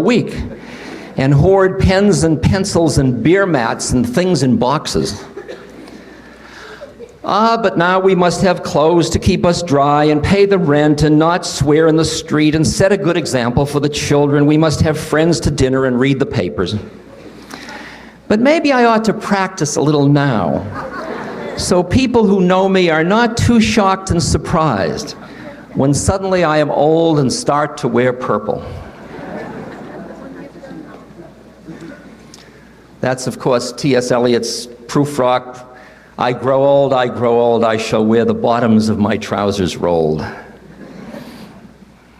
week and hoard pens and pencils and beer mats and things in boxes. But now we must have clothes to keep us dry and pay the rent and not swear in the street and set a good example for the children. We must have friends to dinner and read the papers. But maybe I ought to practice a little now, so people who know me are not too shocked and surprised when suddenly I am old and start to wear purple. That's, of course, T.S. Eliot's proof rock. I grow old, I shall wear the bottoms of my trousers rolled.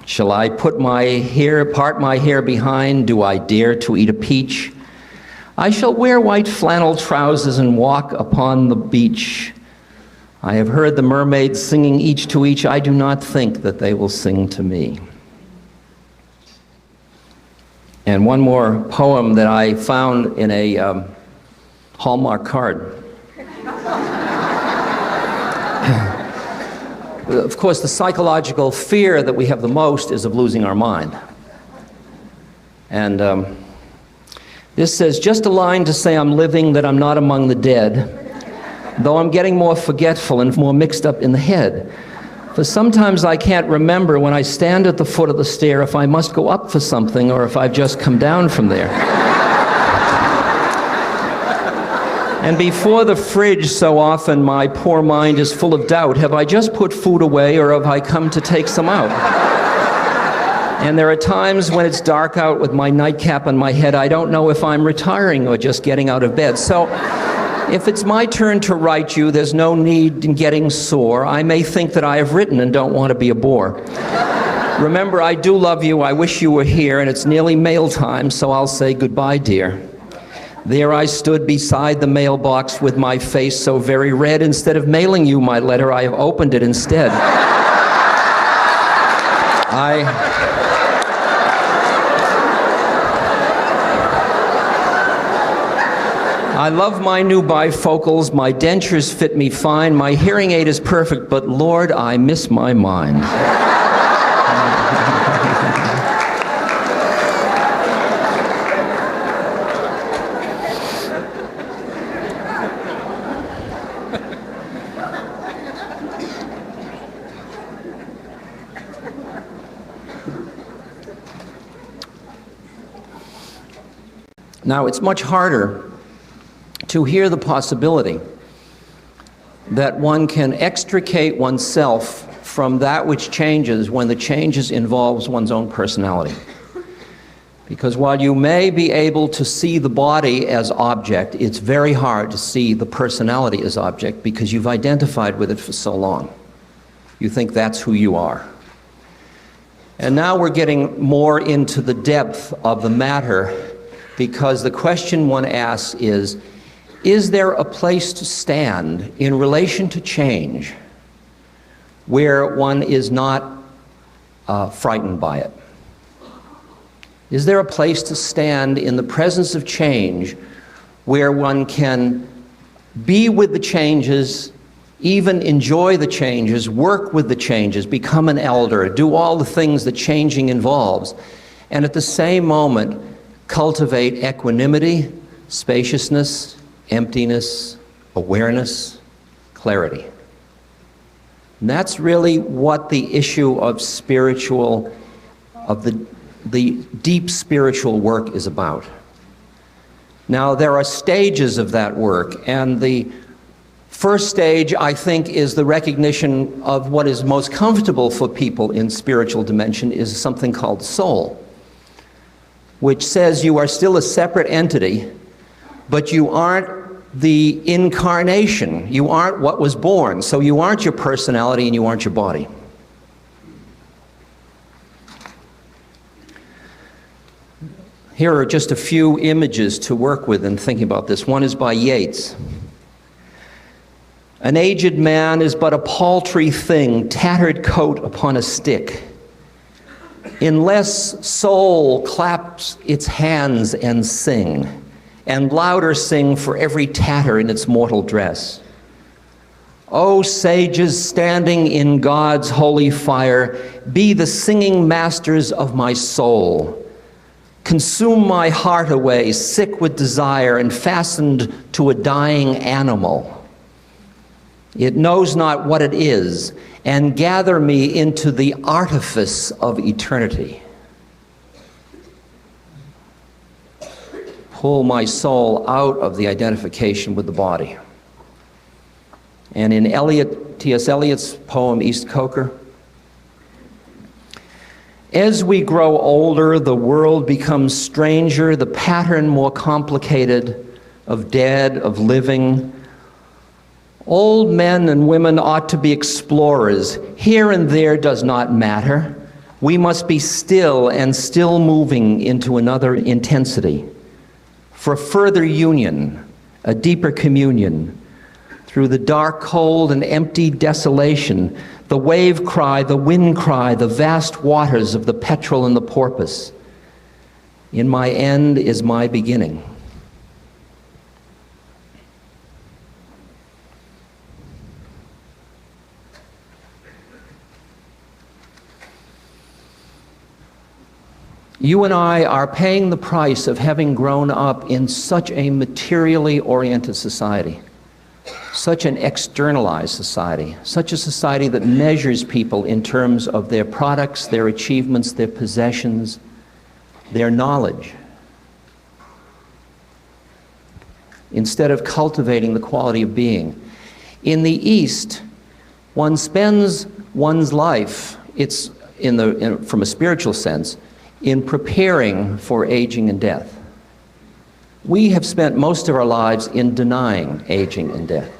Shall I part my hair behind? Do I dare to eat a peach? I shall wear white flannel trousers and walk upon the beach. I have heard the mermaids singing each to each. I do not think that they will sing to me. And one more poem that I found in a Hallmark card. Of course, the psychological fear that we have the most is of losing our mind. And this says, just a line to say I'm living, that I'm not among the dead, though I'm getting more forgetful and more mixed up in the head. For sometimes I can't remember when I stand at the foot of the stair if I must go up for something or if I've just come down from there. And before the fridge, so often my poor mind is full of doubt. Have I just put food away or have I come to take some out? And there are times when it's dark out with my nightcap on my head. I don't know if I'm retiring or just getting out of bed. So if it's my turn to write you, there's no need in getting sore. I may think that I have written and don't want to be a bore. Remember, I do love you. I wish you were here, and it's nearly mail time, so I'll say goodbye, dear. There I stood beside the mailbox with my face so very red. Instead of mailing you my letter, I have opened it instead. I love my new bifocals. My dentures fit me fine. My hearing aid is perfect, but Lord, I miss my mind. Now, it's much harder to hear the possibility that one can extricate oneself from that which changes when the changes involves one's own personality. Because while you may be able to see the body as object, it's very hard to see the personality as object because you've identified with it for so long. You think that's who you are. And now we're getting more into the depth of the matter, because the question one asks is there a place to stand in relation to change where one is not frightened by it? Is there a place to stand in the presence of change where one can be with the changes, even enjoy the changes, work with the changes, become an elder, do all the things that changing involves, and at the same moment cultivate equanimity, spaciousness, emptiness, awareness, clarity? And that's really what the issue of the deep spiritual work is about. Now, there are stages of that work, and the first stage, I think, is the recognition of what is most comfortable for people in spiritual dimension is something called soul, which says you are still a separate entity, but you aren't the incarnation. You aren't what was born. So you aren't your personality and you aren't your body. Here are just a few images to work with in thinking about this. One is by Yeats. An aged man is but a paltry thing, tattered coat upon a stick. Unless soul claps its hands and sing, and louder sing for every tatter in its mortal dress. O sages standing in God's holy fire, be the singing masters of my soul. consume my heart away, sick with desire and fastened to a dying animal. It knows not what it is, and gather me into the artifice of eternity. Pull my soul out of the identification with the body. And in T.S. Eliot's poem, East Coker, as we grow older, the world becomes stranger, the pattern more complicated, of dead, of living. Old men and women ought to be explorers. Here and there does not matter. We must be still and still moving into another intensity for further union, a deeper communion. Through the dark, cold, and empty desolation, the wave cry, the wind cry, the vast waters of the petrel and the porpoise. In my end is my beginning. You and I are paying the price of having grown up in such a materially oriented society, such an externalized society, such a society that measures people in terms of their products, their achievements, their possessions, their knowledge, instead of cultivating the quality of being. In the East, one spends one's life, it's from a spiritual sense, in preparing for aging and death. We have spent most of our lives in denying aging and death.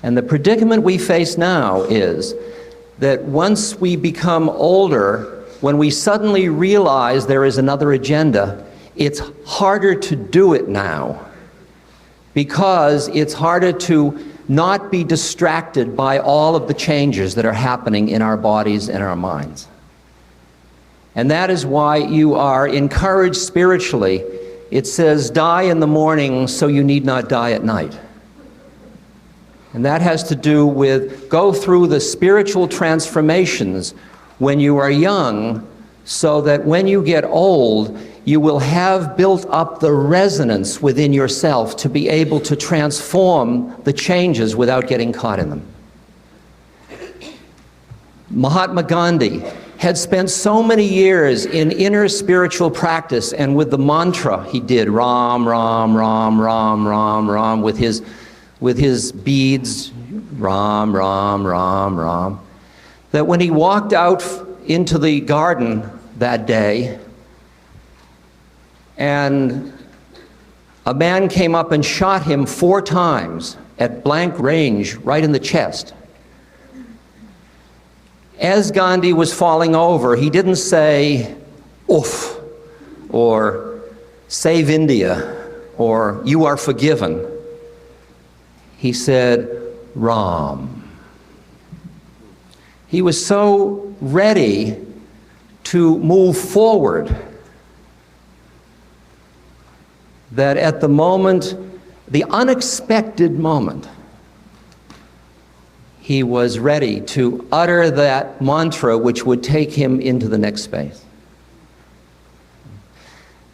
And the predicament we face now is that once we become older, when we suddenly realize there is another agenda, it's harder to do it now, because it's harder to not be distracted by all of the changes that are happening in our bodies and our minds. And that is why you are encouraged spiritually. It says, die in the morning so you need not die at night. And that has to do with go through the spiritual transformations when you are young, so that when you get old, you will have built up the resonance within yourself to be able to transform the changes without getting caught in them. Mahatma Gandhi had spent so many years in inner spiritual practice, and with the mantra he did, Ram, Ram, Ram, Ram, Ram, Ram, with his beads, Ram, Ram, Ram, Ram, that when he walked out into the garden that day, and a man came up and shot him 4 times at blank range, right in the chest. As Gandhi was falling over, he didn't say, oof, or save India, or you are forgiven. He said, Ram. He was so ready to move forward that at the moment, the unexpected moment, he was ready to utter that mantra which would take him into the next space.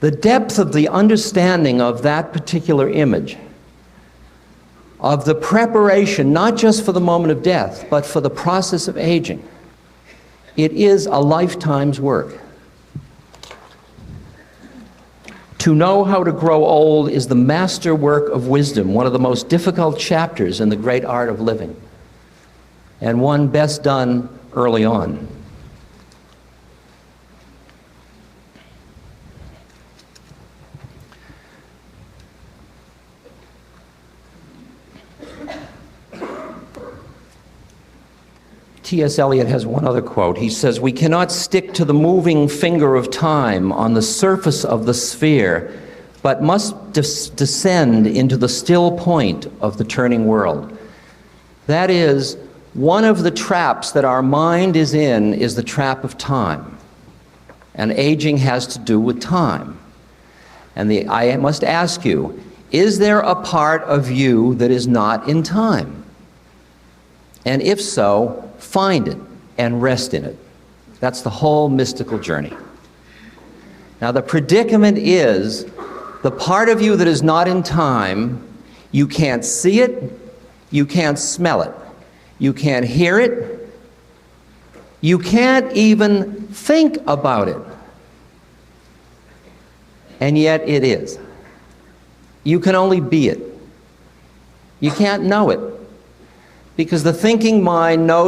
The depth of the understanding of that particular image, of the preparation, not just for the moment of death, but for the process of aging, it is a lifetime's work. To know how to grow old is the masterwork of wisdom, one of the most difficult chapters in the great art of living, and one best done early on. T.S. Eliot has one other quote. He says, "We cannot stick to the moving finger of time on the surface of the sphere, but must descend into the still point of the turning world." That is, one of the traps that our mind is in is the trap of time. And aging has to do with time. And I must ask you, is there a part of you that is not in time? And if so, find it and rest in it. That's the whole mystical journey. Now, the predicament is the part of you that is not in time, you can't see it, you can't smell it, you can't hear it, you can't even think about it. And yet it is. You can only be it. You can't know it, because the thinking mind knows